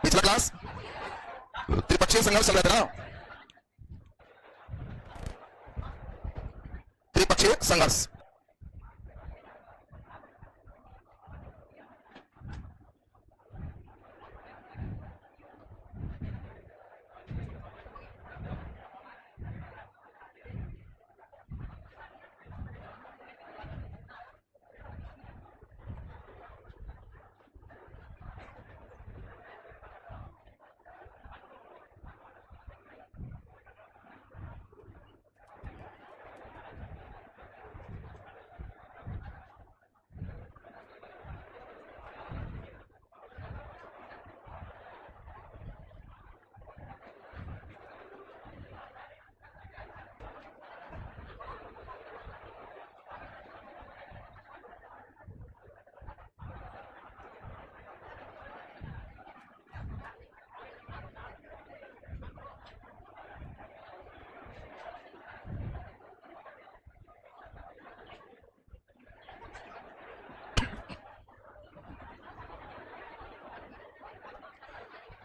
पिछला क्लास त्रिपक्षीय संघर्ष चल रहा था ना, त्रिपक्षीय संघर्ष।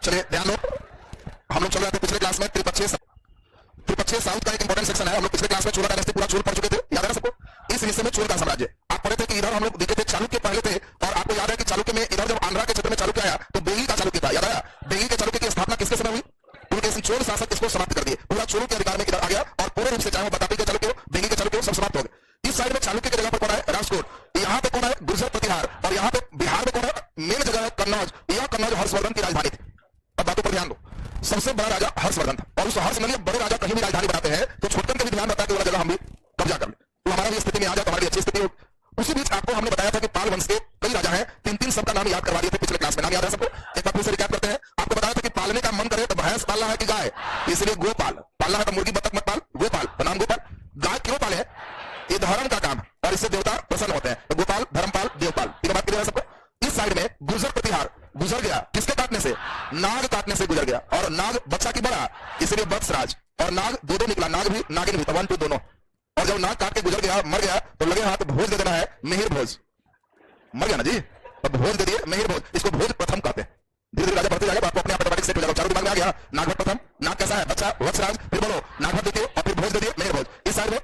चलिए ध्यान दो, हम लोग चल रहे थे पिछले क्लास में त्रिपक्षीय साउथ का एक इंपॉर्टेंट सेक्शन है। हम लोग पिछले क्लास में चोला डायनेस्टी पूरा चोल पढ़ चुके थे, याद है ना सबको। इस हिस्से में चोल का साम्राज्य आप पढ़े थे कि इधर हम लोग देखे थे चालुक्य पहले थे, और आपको याद है कि चालुक्य में इधर जब आंध्रा के क्षेत्र में चालुक्य आया तो बेगी का चालुक्य था, याद आया। बेगी के चालुक्य की स्थापना किसके समय हुई? उनके चोल शासक इसको समाप्त कर दिए, पूरा चोलों के अधिकार में इधर आ गया, और पूर्ण रूप से चाहे वो बताती के चालुक्य हो, बेगी के चालुक्य हो, सब समाप्त हो गए। इस साइड में चालुक्य की जगह पर कौन है? राजकोट। यहाँ पे कौन है? गुर्जर प्रतिहार। और यहाँ पे बिहार में कौन है? मेन जगह है कन्नौज। यह कन्नौज हर्षवर्धन की राजधानी थी। अब बातों पर ध्यान दो, सबसे बड़ा राजा हर्षवर्धन था, और उस हर्षवर्धन बड़े राजा कहीं भी राजधानी बनाते हैं तो छोटकन का भी ध्यान रखता है कि वो जगह हम भी कब्जा कर ले, तो हमारा भी स्थिति में आ जाए तो हमारी अच्छी स्थिति हो। उसी बीच आपको हमने बताया था कि पाल वंश के कई राजा हैं, तीन सबका नाम याद करवा दिए थे पिछले क्लास में। नाम याद है सबको? एक बार फिर से रिकैप करते हैं। आपको बताया था कि पालने का मन करे तो भैंस पालना है कि गाय, इसलिए गोपाल पालना है, तो मुर्गी बतख मत पाल, गोपाल तो नाम गोपाल। गाय क्यों पाले? ये धर्म का काम है और इससे देवता प्रसन्न होते हैं, तो गोपाल, धर्मपाल, देवपाल, तीनों बात क्लियर है सबको। इस साइड में गुर्जर प्रतिहार गुजर गया, किसके काटने से? नाग काटने से गुजर गया, और नाग बच्चा की बड़ा, इसलिए वत्सराज। और नाग दो निकला, नाग भी नागिन भी, 1 2 दोनों। और जब नाग काट के गुजर गया, मर गया, तो लगे हाथ भोज दे देना है, मिहिर भोज। मर गया ना जी, अब भोज दे दिए, मिहिर भोज। इसको भोज प्रथम कहते हैं। धीरे धीरे राजा बढ़ते जाएगा, आपको अपने ऑटोमेटिक सेट हो जाएगा, चारों दिमाग में आ गया। नागभट्ट प्रथम, नाग कैसा है? बच्चा, वत्सराज, फिर बोलो नागभट्ट द्वितीय, और फिर भोज दे दिए, मिहिर भोज। इस साइड में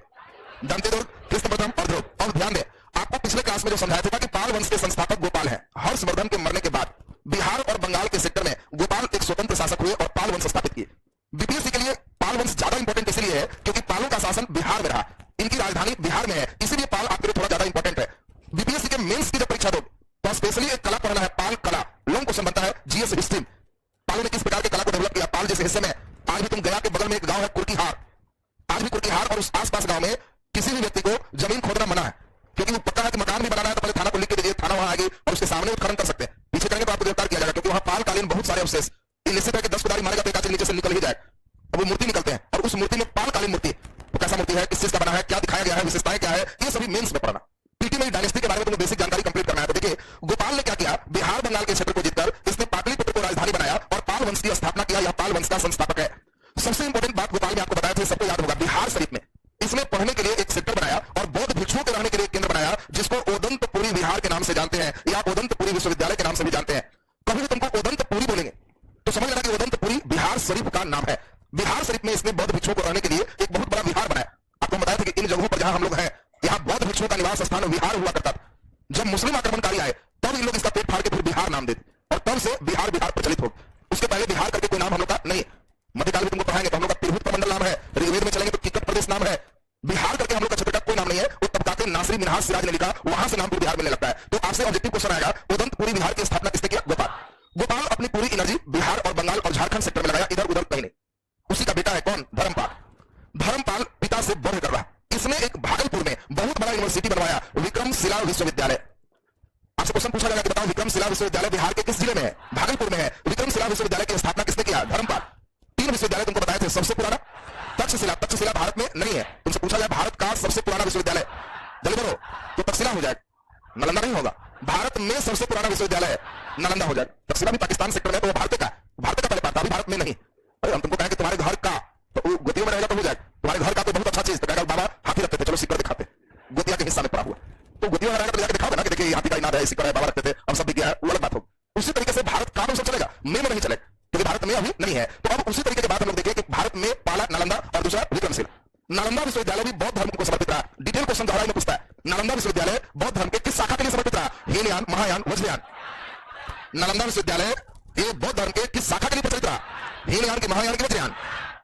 दंतेदुर्ग, कृष्ण प्रथम और ध्रुव। और ध्यान दे, आपको पिछले क्लास में जो समझाया था कि पाल वंश के संस्थापक गोपाल है। हर्षवर्धन के मरने के बाद बिहार और बंगाल के सेक्टर में गोपाल एक स्वतंत्र शासक हुए और पाल वंश स्थापित किए। बीपीएससी के लिए पाल वंश ज्यादा इंपॉर्टेंट इसलिए है क्योंकि पालों का शासन बिहार में रहा, इनकी राजधानी बिहार में है, इसीलिए पाल आपके लिए थोड़ा ज्यादा इंपॉर्टेंट है। बीपीएससी के मेंस की जब परीक्षा दो तो स्पेशली एक कला पढ़ना है, पाल कला। लॉन्ग क्वेश्चन बनता है जीएस हिस्ट्री, पालों ने किस प्रकार की कला को डेवलप किया। पाल जैसे हिस्से में आज भी तुम गया के बगल में एक गांव है कुर्कीहार, आज भी कुर्कीहार और उस आसपास गांव में किसी भी व्यक्ति को जमीन खोदना मना है, क्योंकि वो पता है कि मकान भी बनाना है तो पहले थाना को लिख के दीजिए, थाना वहां आएगी और उसके सामने उत्खनन कर सकते हैं। पीछे करेंगे तो आपको गिरफ्तार किया जाएगा, क्योंकि वहां पाल कालीन बहुत सारे अवशेष, निश्चित है कि 10 कुदारी मारेगा तो एक आदमी नीचे से निकल ही जाए। अब वो मूर्ति निकलते हैं और उस मूर्ति में पाल कालीन मूर्ति, वो कैसा मूर्ति है, किस चीज का बना है, क्या दिखाया गया है, विशेषताएं क्या है, ये सभी मेंस में पढ़ना। पीटी में डायनेस्टी के बारे में तुम्हें बेसिक जानकारी कंप्लीट करना है। तो देखिए गोपाल ने क्या किया, बिहार बंगाल के क्षेत्र को जीतकर इसने पाटलिपुत्र को राजधानी बनाया और पाल वंश की स्थापना किया। यह पाल वंश का संस्थापक है। सबसे इंपॉर्टेंट बात गोपाल ने आपको बताया था, सबको याद होगा, बिहार शरीफ में इसने पढ़ने के लिए एक सेक्टर बनाया और बौद्ध भिक्षुओं के रहने के लिए एक केंद्र बनाया, जिसको ओदंतपुरी विहार के नाम से जानते हैं या ओदंतपुरी विश्वविद्यालय के नाम से भी जानते हैं। कभी भी तुमको ओदंतपुरी बोलेंगे तो समझ लेना कि ओदंतपुरी बिहार शरीफ का नाम है। बिहार शरीफ में इसने बौद्ध भिक्षुओं को रहने के लिए एक बहुत बड़ा विहार बनाया। आपको बताया था कि इन जगहों पर जहां हम लोग हैं, यहाँ बौद्ध भिक्षुओं का निवास स्थान विहार हुआ करता था। जब मुस्लिम आक्रमणकारी आए तब इन लोग इसका पेट फाड़ के फिर बिहार नाम देते, और तब से बिहार प्रचलित हो। उसके पहले बिहार करके कोई नाम हम लोग का नहीं। मध्यकाल में तुमको पढ़ाएंगे तो हम लोग का तिरहुत प्रमंडल नाम है, ऋग्वेद में चलेंगे तो किक्कट प्रदेश नाम है। बिहार करके हम लोग का क्षेत्र का कोई नाम नहीं है। वो तबकाते नासिरी मिन्हाज सिराज ने लिखा, वहां से नाम बिहार मिलने लगता है। तो आपसे ऑब्जेक्टिव क्वेश्चन आएगा, ओदंतपुरी बिहार की स्थापना किसने किया? गोपाल। गोपाल अपनी पूरी एनर्जी बिहार और बंगाल और झारखंड सेक्टर में लगाया, इधर उधर कहीं नहीं। उसी का बेटा है कौन? धर्मपाल। धर्मपाल पिता से बढ़ कर रहा, इसने एक भागलपुर में बहुत बड़ा यूनिवर्सिटी बनवाया, विक्रमशिला विश्वविद्यालय। आपसे क्वेश्चन पूछा जाएगा कि बताओ विक्रमशिला विश्वविद्यालय बिहार के किस जिले में है? भागलपुर में है। विक्रमशिला विश्वविद्यालय की स्थापना किसने किया? धर्मपाल। 3 विश्वविद्यालय तुमको बताए थे, सबसे पुराना तक्षशिला। तक्षशिला भारत में नहीं है। तुमसे पूछा जाए भारत का सबसे पुराना विश्वविद्यालय, जल्दी बोलो, तो तक्षशिला हो जाएगा, नालंदा नहीं होगा। भारत में सबसे पुराना विश्वविद्यालय नालंदा हो जाएगा। तक्षशिला भी पाकिस्तान सेक्टर में, तो वो भारत का पहले पाता, अभी भारत में नहीं। अरे हम तुमको कहें कि तुम्हारे घर का, तो गोतियों में रहेगा तो हो जाएगा। तुम्हारे घर का तो बहुत अच्छा चीज, तो कहेगा बाबा हाथी रखते थे, चलो सिक्कर दिखाते, गोतिया के हिस्सा में पड़ा हुआ, तो गोतियों में रहेगा तो जाकर दिखाओ ना कि देखिए हाथी का इनाम है, सिक्कर है, बाबा रखते थे, अब सब भी क्या है, वो अलग बात हो। उसी तरीके से भारत का सब चलेगा, में नहीं चलेगा। है। तो अब उसी तरीके की बात हम लोग देखिए कि भारत में पहला नालंदा और दूसरा विक्रमशील। नालंदा विश्वविद्यालय भी बौद्ध धर्म को समर्पित रहा। डिटेल क्वेश्चन दोहराई में पूछता है, नालंदा विश्वविद्यालय बौद्ध धर्म के किस शाखा के लिए समर्पित रहा? हीनयान, महायान, वज्रयान। नालंदा विश्वविद्यालय ये बौद्ध धर्म के किस शाखा के लिए प्रचलित रहा? हीनयान की, महायान की, वज्रयान?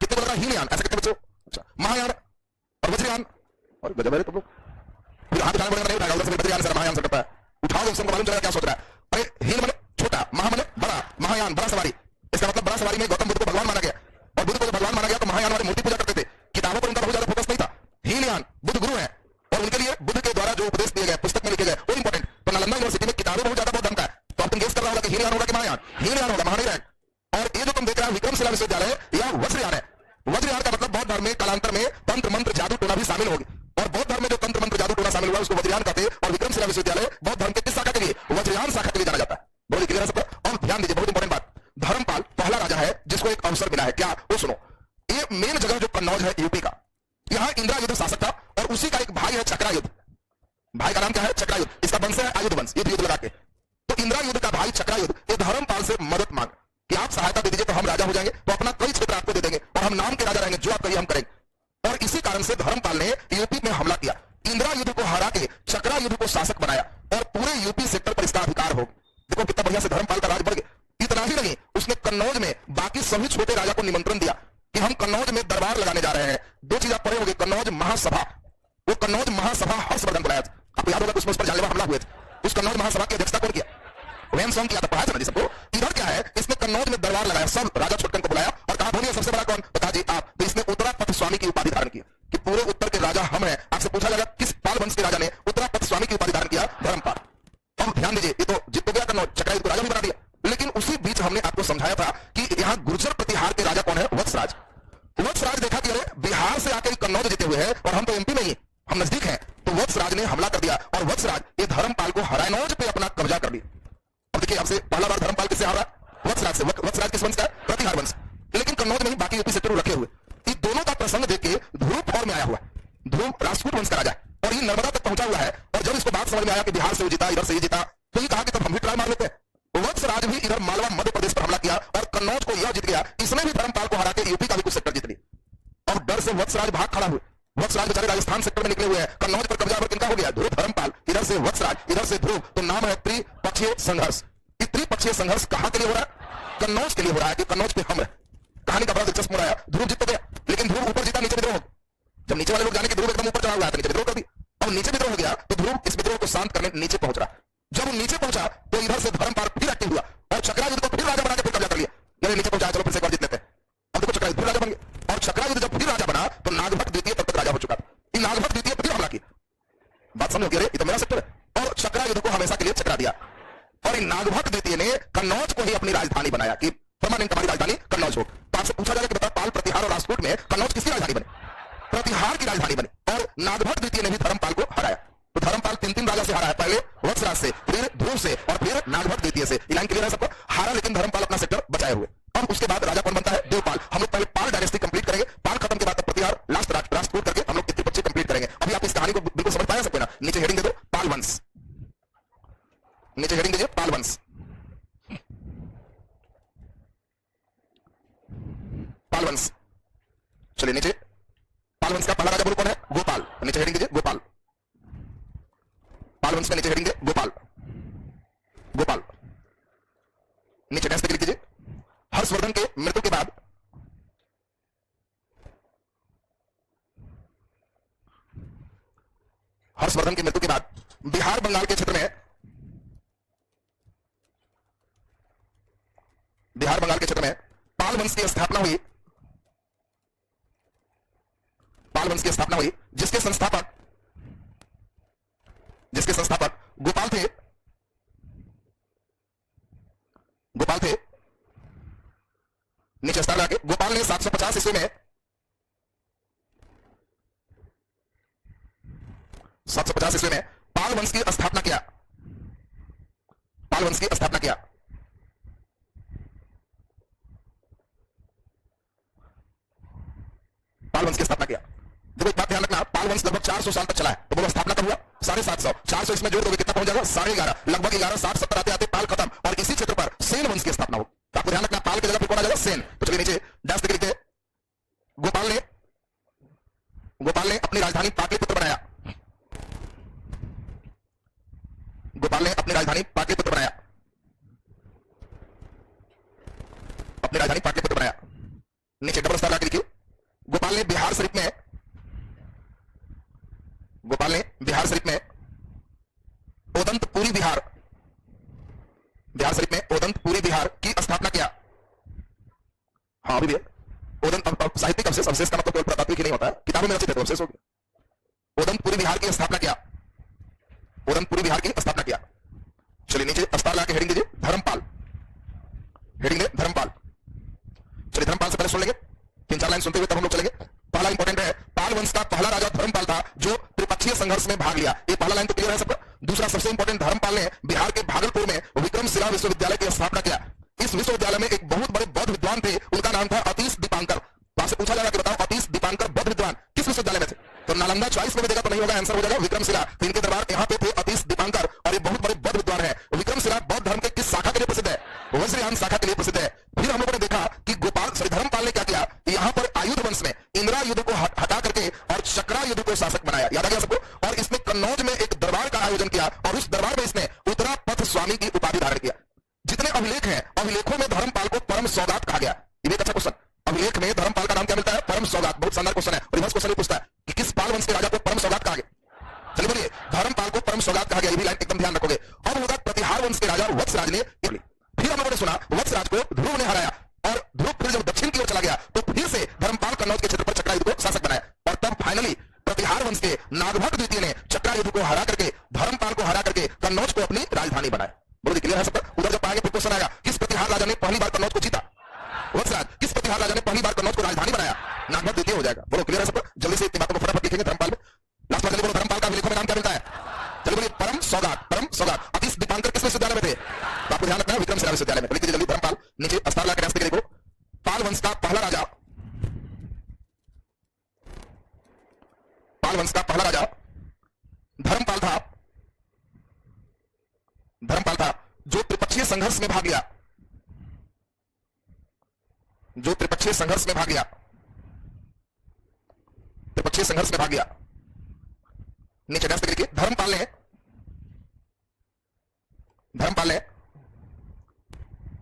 कितने बोल रहा? हीनयान। ऐसे कितने बच्चों? अच्छा, महायान और वज्रयान। और गजब है तुम लोग, फिर हाथ उठाने पड़ेगा, नहीं उठाएगा, उधर से वज्रयान से महायान से करता है। उठाओगे उसको मालूम चलेगा क्या सोच रहा है। अरे हीन मने छोटा, महा मने बड़ा, महायान बड़ा सवारी। इसका मतलब बड़ा सवारी में गौतम बुद्ध को भगवान माना गया, और बुद्ध को भगवान माना गया तो महायान वाले मूर्ति पूजा करते थे। किताबों पर उनका बहुत ज्यादा फोकस नहीं था। हीनयान बुद्ध गुरु है और उनके लिए बुद्ध के द्वारा जो उपदेश दिए गए, पुस्तक में लिखे गए, वो इंपॉर्टेंट। तो नालंदा यूनिवर्सिटी में किताबें बहुत ज्यादा बहुत ढंग का है। तो अब तुम गेस कर रहा होगा कि हीनयान होगा कि महायान? हीनयान होगा, महा नहीं रहेगा। और ये जो तुम देख रहे हो विक्रमशिला विश्वविद्यालय या वज्रयान है। वज्रयान का मतलब बौद्ध धर्म में कालांतर में तंत्र मंत्र जादू टोना भी शामिल होगी, और बौद्ध धर्म में जो तंत्र मंत्र जादू टोना शामिल हुआ उसको वज्रयान कहते हैं। और विक्रमशिला विश्वविद्यालय बौद्ध धर्म के किस शाखा के लिए? वज्रयान शाखा के लिए जाना जाता है। बोलिए क्लियर है सबको? और ध्यान दीजिए, बहुत इंपॉर्टेंट बात, धर्मपाल पहला राजा है जिसको एक अवसर मिला है। क्या? वो सुनो, ये मेन जगह जो कन्नौज है यूपी का, यहां इंद्रायुध शासक था और उसी का एक भाई है चक्रायुध। भाई का नाम क्या है? चक्रायुध। इसका वंश है आयुध वंश, युद्ध लगा के। तो इंद्रायुध का भाई चक्रायुध ये धर्मपाल से मदद मांग कि आप सहायता दे दीजिए तो हम राजा हो जाएंगे, तो अपना कई क्षेत्र आपको दे देंगे और हम नाम के राजा रहेंगे, जो आप कहिए हम करेंगे। और इसी कारण से धर्मपाल ने यूपी में हमला किया, इंद्रायुध को हरा के चक्रायुध को शासक बनाया और पूरे यूपी सेक्टर पर इसका अधिकार हो। देखो कितना बढ़िया से धर्मपाल का राज बढ़ गया। इतना ही नहीं, उसने कन्नौज में बाकी सभी छोटे राजा को निमंत्रण दिया कि हम कन्नौज में दरबार लगाने जा रहे हैं। दो चीज आप पढ़े होंगे, कन्नौज महासभा। वो कन्नौज महासभा हर्षवर्धन बुलाया था, आपको याद होगा उसमें उस पर जानलेवा हमला हुए थे। उस कन्नौज महासभा की अध्यक्षता कौन किया? वेमसोंग किया था, पढ़ाया था ना जी सबको। इधर क्या है, इसने कन्नौज में दरबार लगाया, सब राजा छोटकन को बुलाया और कहा बोलिए सबसे बड़ा कौन? बता जी आप। तो इसने उत्तरापथ स्वामी की उपाधि धारण की कि पूरे उत्तर के राजा हम हैं। आपसे पूछा जाएगा किस पाल वंश के राजा ने उत्तरापथ स्वामी की उपाधि धारण किया? धर्मपाल। अब ध्यान दीजिए, ये तो जीत तो गया कन्नौज, चक्रायुध को राजा भी बना दिया। लेकिन उसी बीच हमने आपको समझाया था कि यहाँ गुर्जर प्रतिहार के राजा कौन है? वत्सराज। वत्सराज देखा कि अरे बिहार से आकर कन्नौज जीते हुए हैं और हम तो एमपी नहीं, हम नजदीक हैं। तो वत्सराज ने हमला कर दिया और वत्सराज ये धर्मपाल को हरायनौज पे अपना कब्जा कर लिया। अब देखिए, आपसे पहला बार धर्मपाल किससे हारा? वत्सराज से। वत्सराज किस वंश का है? प्रतिहार वंश। लेकिन कन्नौज में ही बाकी यूपी सेक्टर रखे हुए। इन दोनों का प्रसंग देख के ध्रुव फॉर्म में आया हुआ है। ध्रुव राजपूत वंश का राजा है और ये नर्मदा तक पहुंचा हुआ है। और जब इसको बात समझ में आया कि बिहार से वो जीता, इधर से ये जीता, तो ये कहा कि तब हम भी ट्राई मार लेते हैं। वत्सराज भी इधर मालवा मध्य प्रदेश पर हमला किया और कन्नौज को यह जीत गया। इसने भी धर्मपाल को हरा के यूपी का भी कुछ सेक्टर जीत लिया। और डर से वत्सराज भाग खड़ा हुए। वत्सराज बेचारे राजस्थान सेक्टर में निकले हुए हैं। कन्नौज पर कब्जा किनका हो गया? ध्रुव, धर्मपाल। इधर से वत्सराज, इधर से ध्रुव। तो नाम है त्रिपक्षीय संघर्ष। त्रिपक्षीय संघर्ष कहां के लिए हो रहा है? कन्नौज के लिए हो रहा है कि कन्नौज पे हम है। कहानी का बड़ा दिलचस्प हो रहा है। ध्रुव जीत तो गया, लेकिन ध्रुव ऊपर जीता, नीचे विद्रोह। जब नीचे वाले लोग जाने के ध्रुव एकदम ऊपर चढ़ा हुआ है, नीचे विद्रोह कर दिया। अब नीचे विद्रोह हो गया तो ध्रुव इस विद्रोह को शांत करने नीचे पहुंच रहा। जब वो नीचे पहुंचा तो इधर से धर्मपाल फिर एक्टिव हुआ और चक्रायुध को फिर राजा बना के फिर कब्जा कर लिया। यानी नीचे पहुंचा, चलो फिर से एक बार जीत लेते हैं। अब देखो चक्रायुध फिर राजा बन गया और चक्रायुध जब फिर राजा बना तो नागभट्ट द्वितीय तब तक राजा हो चुका था। नागभट्ट द्वितीय फिर हमला किया। बात समझ गए? ये तो मेरा सेक्टर है। और चक्रायुध को हमेशा के लिए चकरा दिया। और नागभट्ट द्वितीय ने कन्नौज को ही अपनी राजधानी बनाया कि परमानेंट हमारी राजधानी कन्नौज हो। तो आपसे पूछा जाएगा कि बता पाल, प्रतिहार और राजपूत में कन्नौज किसकी राजधानी बनी? प्रतिहार की राजधानी बनी। और नागभट्ट द्वितीय ने भी धर्मपाल को हराया। तो धर्मपाल तीन राजा से हारा है, पहले वत्सराज से, फिर ध्रुव से और फिर नागभट्ट द्वितीय से। लाइन क्लियर है सबको? हारा, लेकिन धर्मपाल अपना सेक्टर बचाए हुए। अब उसके बाद राजा कौन बनता है? देवपाल। हम लोग पहले पाल डायनेस्टी कंप्लीट करेंगे, पाल खत्म के बाद प्रतिहार, लास्ट राजपूत करके हम लोग त्रिपक्षीय कंप्लीट करेंगे। अभी आप इस कहानी को बिल्कुल समझ पाया सकते ना? नीचे हेडिंग दे दो, पाल वंश। नीचे हेडिंग दीजिए, पाल वंश। पाल वंश। चलिए नीचे पाल वंश का पहला राजा बोलो कौन है? गोपाल। नीचे हेडिंग दीजिए, गोपाल। पाल वंश में नीचे हेडिंग दे, गोपाल। गोपाल। नीचे डैश पे क्लिक कीजिए। हर्षवर्धन के मृत्यु के बाद हर्षवर्धन की मृत्यु के बाद बिहार बंगाल के क्षेत्र में, बिहार बंगाल के क्षेत्र में पाल वंश की स्थापना हुई। पाल वंश की स्थापना हुई जिसके संस्थापक गोपाल थे। गोपाल थे। नीचे स्टार लगा के गोपाल ने 750 ईस्वी में 750 ईस्वी में पाल वंश की स्थापना किया। पाल वंश की स्थापना किया। पाल वंश की स्थापना किया। देखो एक बात ध्यान रखना, पाल वंश लगभग 400 साल तक चला है। तो बोलो स्थापना कब हुआ? 750। 400 इसमें जोड़ दोगे कितना पहुंच जाएगा? 11.5। लगभग 1160 70 आते आते पाल खत्म और इसी क्षेत्र पर सेन वंश की स्थापना हो। तो आपको ध्यान रखना, पाल की जगह पर कौन आ जाएगा? सेन। तो चलिए नीचे अपनी राजधानी पाटलिपुत्र बनाया। नीचे डबल स्टार लाके लिखिए, गोपाल ने बिहार शरीफ में ओदंतपुरी बिहार की स्थापना किया। हाँ अभी भी ओदंत साहित्यिक अवशेष का मतलब केवल प्रतात्विक ही नहीं होता है, किताबों में रचित है तो अवशेष हो गया। ओदंतपुरी बिहार की स्थापना किया, ओदंतपुरी बिहार की स्थापना किया। चलिए नीचे स्टार लाके हेडिंग दीजिए, धर्मपाल, हेडिंग दे धर्मपाल। चलिए धर्मपाल से पहले सुन लेंगे, 3-4 लाइन सुनते हुए तब हम लोग चलेंगे। पहला इंपॉर्टेंट है, पाल वंश का पहला राजा धर्मपाल था जो त्रिपक्षीय संघर्ष में भाग लिया। ये पहला लाइन तो क्लियर है सबका। दूसरा सबसे इंपॉर्टेंट, धर्मपाल ने बिहार के भागलपुर में विक्रमशिला विश्वविद्यालय की स्थापना किया। इस विश्वविद्यालय में एक बहुत बड़े बौद्ध विद्वान थे, उनका नाम था अतीश दीपांकर। वहां से पूछा जाएगा कि बताओ अतीश दीपांकर बौद्ध विद्वान किस विश्वविद्यालय में थे, तो नालंदा चॉइस में भी देगा तो नहीं होगा, आंसर हो जाएगा विक्रमशिला। तो इनके दरबार यहाँ पे थे अतीश दीपांकर और ये बहुत बड़े बौद्ध विद्वान है। विक्रमशिला बौद्ध धर्म के किस शाखा के लिए प्रसिद्ध है, वज्रयान शाखा के लिए प्रसिद्ध है। फिर हम लोगों ने देखा कि धर्मपाल ने क्या किया, यहाँ पर आयुध वंश में इंदिरा युद्ध को हटा करके और चक्रा युद्ध को शासक बनाया, याद आ गया सबको। और इसने कन्नौज में एक दरबार का आयोजन किया और उस दरबार में इसने उत्तरा पथ स्वामी की उपाधि धारण किया। जितने अभिलेख हैं, अभिलेखों में धर्मपाल को परम सौगात कहा गया। ये भी एक अच्छा क्वेश्चन, अभिलेख में धर्मपाल का नाम क्या मिलता है, परम सौगात। बहुत शानदार क्वेश्चन है, रिवर्स क्वेश्चन भी पूछता है कि किस पाल वंश के राजा को परम सौगात कहा गया। चलिए बोलिए, धर्मपाल को परम सौगात कहा गया, ये भी लाइन एकदम ध्यान रखोगे। अब होगा प्रतिहार वंश के राजा वत्सराज ने। फिर हम लोगों ने सुना वत्सराज को ध्रुव ने हराया और ध्रुव फिर जब दक्षिण की ओर चला गया तो फिर से धर्मपाल कन्नौज के क्षेत्र पर चक्रा युद्ध को शासक बनाया। और तब फाइनली प्रतिहार वंश के नागभट्ट द्वितीय ने चक्रा युद्ध को हरा करके, धर्मपाल को हरा करके कन्नौज को अपनी राजधानी बनाया। बोलो क्लियर है सब। उधर जब पाएंगे फिर क्वेश्चन आएगा, किस प्रतिहार राजा ने पहली बार कन्नौज को जीता, वत्सराज। किस प्रतिहार राजा ने पहली बार कन्नौज को राजधानी बनाया, नागभट्ट द्वितीय हो जाएगा। बोलो क्लियर है सब। जल्दी से इतनी बातों को फटाफट लिखेंगे। धर्मपाल में लास्ट में जल्दी बोलो, धर्मपाल का अभिलेखों में नाम क्या मिलता है, चलिए बोलिए परम सौगात, परम सौगात। अतीश दीपांकर किस विश्वविद्यालय में थे, तो आपको ध्यान रखना है विक्रमशिला विश्वविद्यालय में। लिख दीजिए जल्दी धर्मपाल। नीचे अस्तार लाके रास्ते के देखो, पाल वंश का पहला राजा, पाल वंश का पहला राजा धर्मपाल था, धर्मपाल था जो त्रिपक्षीय संघर्ष में भाग लिया, जो त्रिपक्षीय संघर्ष में भाग लिया, त्रिपक्षीय संघर्ष में भाग लिया। नीचे रास्ते के लिखिए, धर्मपाल ने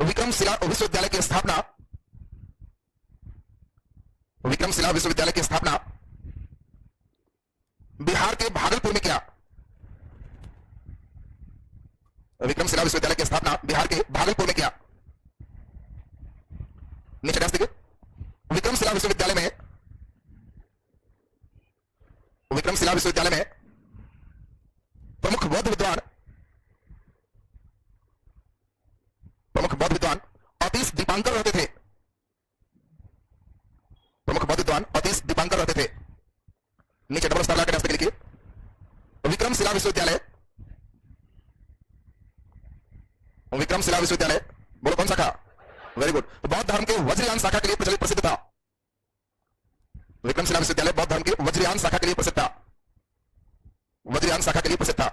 विक्रमशिला विश्वविद्यालय की स्थापना, विक्रमशिला विश्वविद्यालय की स्थापना बिहार के भागलपुर में किया। विक्रमशिला विश्वविद्यालय की स्थापना बिहार के भागलपुर में किया। नीचे रास्ते के विक्रमशिला विश्वविद्यालय में, विक्रमशिला विश्वविद्यालय में प्रमुख बौद्ध विद्वान, प्रमुख बौद्ध विद्वान अतीश दीपांकर रहते थे, प्रमुख बौद्ध विद्वान अतीश दीपांकर रहते थे। नीचे डबल स्टार लाके रास्ते के लिखिए, विक्रमशिला विश्वविद्यालय, विक्रमशिला विश्वविद्यालय बोलो कौन शाखा, वेरी गुड, बौद्ध धर्म के वज्रयान शाखा के लिए प्रसिद्ध था। विक्रमशिला विश्वविद्यालय बौद्ध धर्म के वज्रयान शाखा के लिए प्रसिद्ध था, वज्रयान शाखा के लिए प्रसिद्ध था।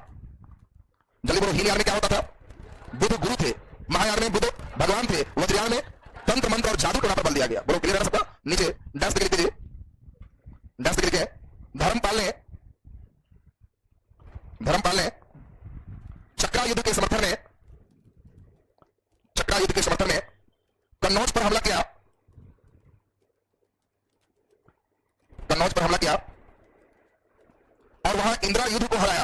जल्दी बोलो, हीनयान में क्या होता था, बुद्ध गुरु थे, महायान में बुद्ध भगवान थे, वज्रयान में तंत्र मंत्र और जादू टोना पर बल दिया गया। बोलो क्लियर है सबका। नीचे डैश लिख दीजिए, डैश लिख के धर्मपाल ने चक्रा युद्ध के समर्थन में, चक्रा युद्ध के समर्थन में कन्नौज पर हमला किया, कन्नौज पर हमला किया और वहां इंदिरा युद्ध को हराया,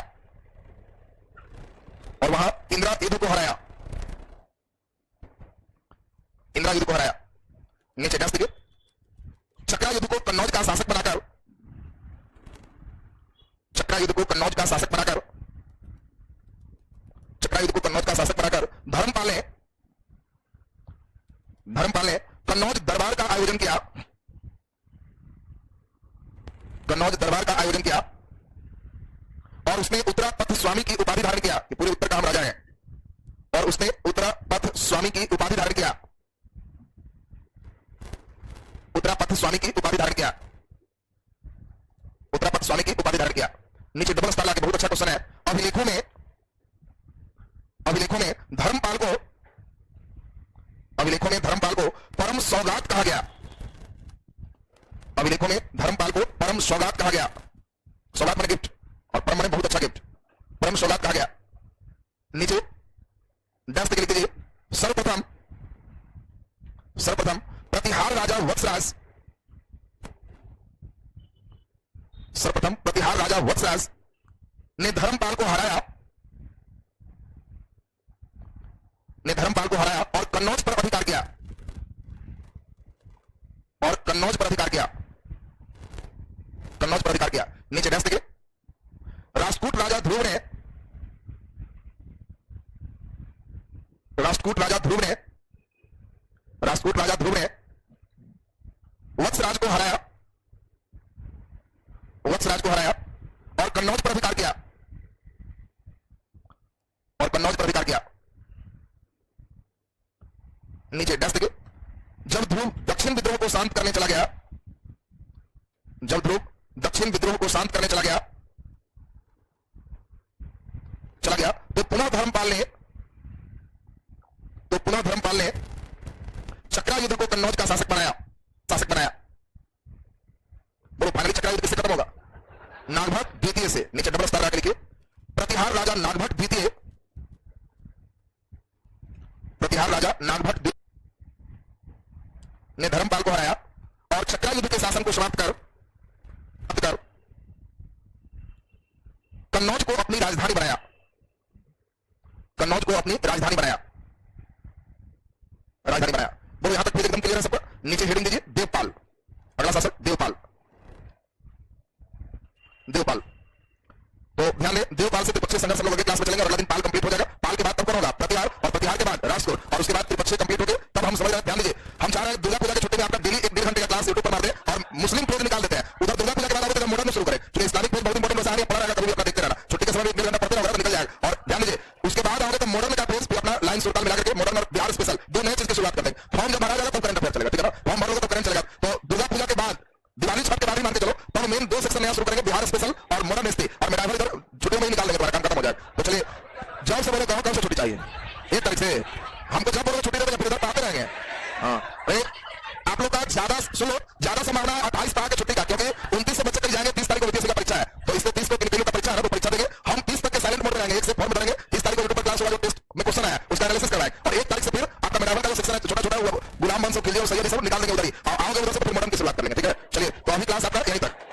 और वहां इंदिरा युद्ध को हराया, इंदिरा युद्ध को हराया। नीचे डैश देखिए, चक्रा युद्ध को कन्नौज का शासक बनाकर, चक्रा युद्ध को कन्नौज का शासक बनाकर, चक्रा युद्ध को कन्नौज का शासक बनाकर धर्मपाल ने कन्नौज दरबार का आयोजन किया, कन्नौज दरबार का आयोजन किया और उसने उत्तरा पथ स्वामी की उपाधि धारण किया कि पूरे उत्तर का हम राजा हैं, और उसने उत्तरा पथ स्वामी की उपाधि धारण किया, उत्तरा पथ स्वामी की उपाधि धारण किया, उत्तरा पथ स्वामी की उपाधि धारण किया। नीचे डबल स्टार लाके बहुत अच्छा क्वेश्चन है, अभिलेखों में धर्मपाल को, अभिलेखों में धर्मपाल को परम सौगात कहा गया, अभिलेखों में धर्मपाल को परम सौगात कहा गया। सौगात माने गिफ्ट और परम माने बहुत अच्छा गिफ्ट, परम सौगात कहा गया। नीचे डैश लिख लीजिए, सर्वप्रथम राजा वत्सराज, सर्वप्रथम प्रतिहार राजा वत्सराज ने धर्मपाल को हराया, और कन्नौज पर अधिकार किया, नीचे डैश देखिए। राष्ट्रकूट राजा ध्रुव ने वत्सराज को हराया, और कन्नौज पर अधिकार किया, नीचे डैश देखिए। जब ध्रुव दक्षिण विद्रोह को शांत करने चला गया, तो पुनः धर्मपाल ने चक्रा युद्ध को कन्नौज का शासक बनाया। बोलो फाइनली चक्रा युद्ध किससे खत्म होगा? नागभट्ट द्वितीय से। नीचे डबल स्टार लिखिए। प्रतिहार राजा नागभट्ट द्वितीय ने धर्मपाल को हराया और चक्रा युद्ध के शासन को समाप्त कर कन्नौज को अपनी राजधानी बनाया। बोलो यहां तक फिर एकदम क्लियर है सबको? नीचे हेडिंग दीजिए देवपाल, अगला शासक देवपाल। तो ध्यान दें, देवपाल से त्रिपक्षीय संघर्ष हम लोग अगले क्लास में चलेंगे और अगला दिन पाल कंप्लीट हो जाएगा। पाल के बाद तब कौन होगा? प्रतिहार, और प्रतिहार के बाद राष्ट्रकूट, और उसके बाद त्रिपक्षीय कंप्लीट हो गए तब हम समझ रहे हैं। ध्यान दीजिए, हम चाह रहे हैं दुर्गा पूजा की छुट्टी में आपका डेली 1-1.5 घंटे का क्लास यूट्यूब पर मार दे और मुस्लिम पेज निकाल देते हैं। उधर दुर्गा पूजा के बाद आप मॉडर्न में शुरू करें, क्योंकि इस्लामिक पेज बहुत इंपॉर्टेंट है, पढ़ा रहेगा, कभी अपना देखते रहना। छुट्टी के समय 1-1.5 घंटा पढ़ते रहेगा तो निकल जाएगा। और ध्यान दीजिए, उसके बाद आओगे तो मॉडर्न का पेज फिर अपना लाइन सुरताल मिला करके मॉडर्न और बिहार स्पेशल 2 नए चीज की शुरुआत कर देंगे। फॉर्म जब भरा जाएगा तो करंट अफेयर चलेगा, ठीक है ना? फॉर्म भरोगे तो करंट चलेगा। तो दुर्गा पूजा के बाद, दिवाली छठ के बाद ही मान के चलो, तो हम मेन 2 सेक्शन नया शुरू करेंगे, बिहार स्पेशल और मॉडर्न हिस्ट्री, और मेरा इधर छुट्टियों में ही निकाल देंगे, काम खत्म हो जाएगा। तो चलिए, जब से बोले कब से छुट्टी चाहिए? 1 तारीख से। हमको जब बोलोगे छुट्टी देते फिर इधर आते रहेंगे। हाँ, आप लोग का ज्यादा संभावना 28 तक की छुट्टी का, क्योंकि 29 से बच्चे तक जाएंगे, 30 तारीख को विदेशी का परीक्षा है, तो इसलिए 30 को किन का परीक्षा है, वो परीक्षा देंगे। हम 30 तक के साइलेंट मोड में रहेंगे, 1 से फॉर्म बनाएंगे, 30 तारीख को यूट्यूब पर क्लास होगा, जो टेस्ट में क्वेश्चन आया उसका एनालिसिस करवाएं, और 1 तारीख से फिर आपका मेरा का जो सेक्शन है छोटा गुलाम वंश और खिलजी और सैयद सब निकाल देंगे उधर ही, आओगे उधर से फिर मॉडर्न की शुरुआत कर लेंगे, ठीक है? चलिए, तो अभी क्लास आपका यहीं तक।